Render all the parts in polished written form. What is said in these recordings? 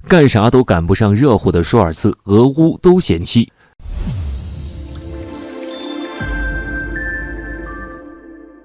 干啥都赶不上热乎的舒尔茨，俄乌都嫌弃。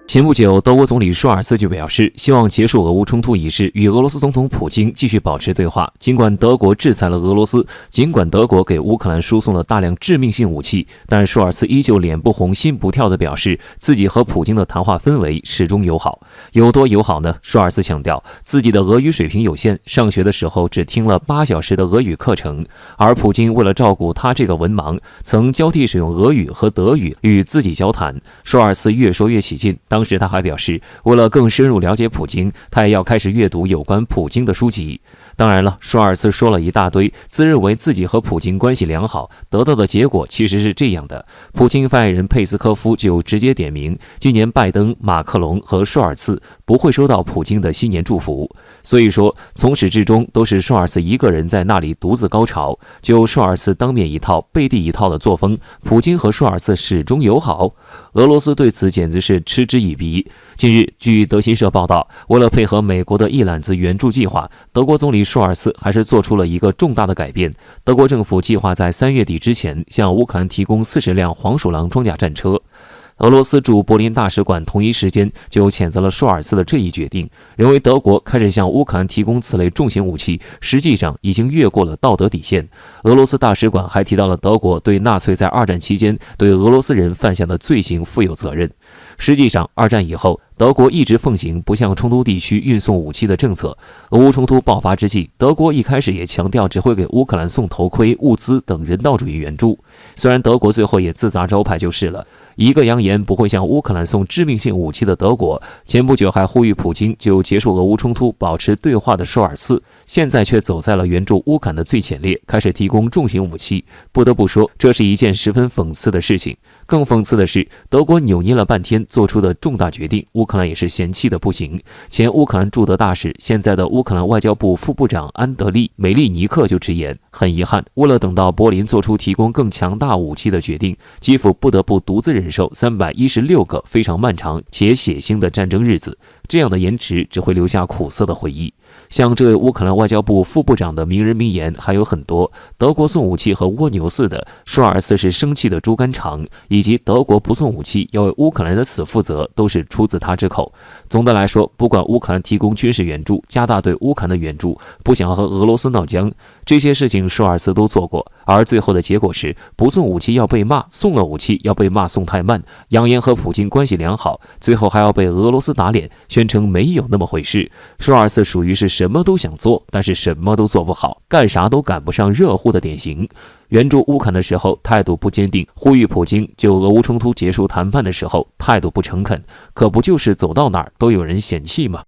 前不久，德国总理舒尔茨就表示，希望结束俄乌冲突一事，与俄罗斯总统普京继续保持对话。尽管德国制裁了俄罗斯，尽管德国给乌克兰输送了大量致命性武器，但舒尔茨依旧脸不红心不跳地表示，自己和普京的谈话氛围始终友好。有多友好呢？舒尔茨强调，自己的俄语水平有限，上学的时候只听了8小时的俄语课程，而普京为了照顾他这个文盲，曾交替使用俄语和德语与自己交谈。舒尔茨越说越起劲，当时他还表示，为了更深入了解普京，他也要开始阅读有关普京的书籍。当然了，舒尔茨说了一大堆，自认为自己和普京关系良好，得到的结果其实是这样的。普京发言人佩斯科夫就直接点名，今年拜登、马克龙和舒尔茨不会收到普京的新年祝福。所以说，从始至终都是舒尔茨一个人在那里独自高潮。就舒尔茨当面一套背地一套的作风，普京和舒尔茨始终友好。俄罗斯对此简直是嗤之以鼻。近日，据德新社报道，为了配合美国的一揽子援助计划，德国总理舒尔茨还是做出了一个重大的改变。德国政府计划在3月底之前向乌克兰提供40辆黄鼠狼装甲战车。俄罗斯驻柏林大使馆同一时间就谴责了舒尔茨的这一决定，认为德国开始向乌克兰提供此类重型武器，实际上已经越过了道德底线。俄罗斯大使馆还提到了德国对纳粹在2战期间对俄罗斯人犯下的罪行负有责任。实际上，2战以后，德国一直奉行不向冲突地区运送武器的政策。俄乌冲突爆发之际，德国一开始也强调只会给乌克兰送头盔、物资等人道主义援助。虽然德国最后也自砸招牌就是了，一个扬言不会向乌克兰送致命性武器的德国，前不久还呼吁普京就结束俄乌冲突、保持对话的舒尔茨，现在却走在了援助乌克兰的最前列，开始提供重型武器。不得不说，这是一件十分讽刺的事情。更讽刺的是，德国扭捏了半天做出的重大决定，乌克兰也是嫌弃的不行。前乌克兰驻德大使、现在的乌克兰外交部副部长安德利·梅利尼克就直言，很遗憾，为了等到柏林做出提供更强大武器的决定，基辅不得不独自忍受316个非常漫长且血腥的战争日子。这样的延迟只会留下苦涩的回忆。像这位乌克兰外交部副部长的名人名言还有很多，德国送武器和蜗牛似的，舒尔茨是生气的猪肝肠，以及德国不送武器要为乌克兰的死负责，都是出自他之口。总的来说，不管乌克兰提供军事援助，加大对乌克兰的援助，不想和俄罗斯闹僵，这些事情舒尔茨都做过，而最后的结果是不送武器要被骂，送了武器要被骂送太慢，扬言和普京关系良好，最后还要被俄罗斯打脸，宣称没有那么回事。舒尔茨属于是什么都想做，但是什么都做不好，干啥都赶不上热乎的典型。援助乌克兰的时候态度不坚定，呼吁普京就俄乌冲突结束谈判的时候态度不诚恳，可不就是走到哪儿都有人嫌弃吗？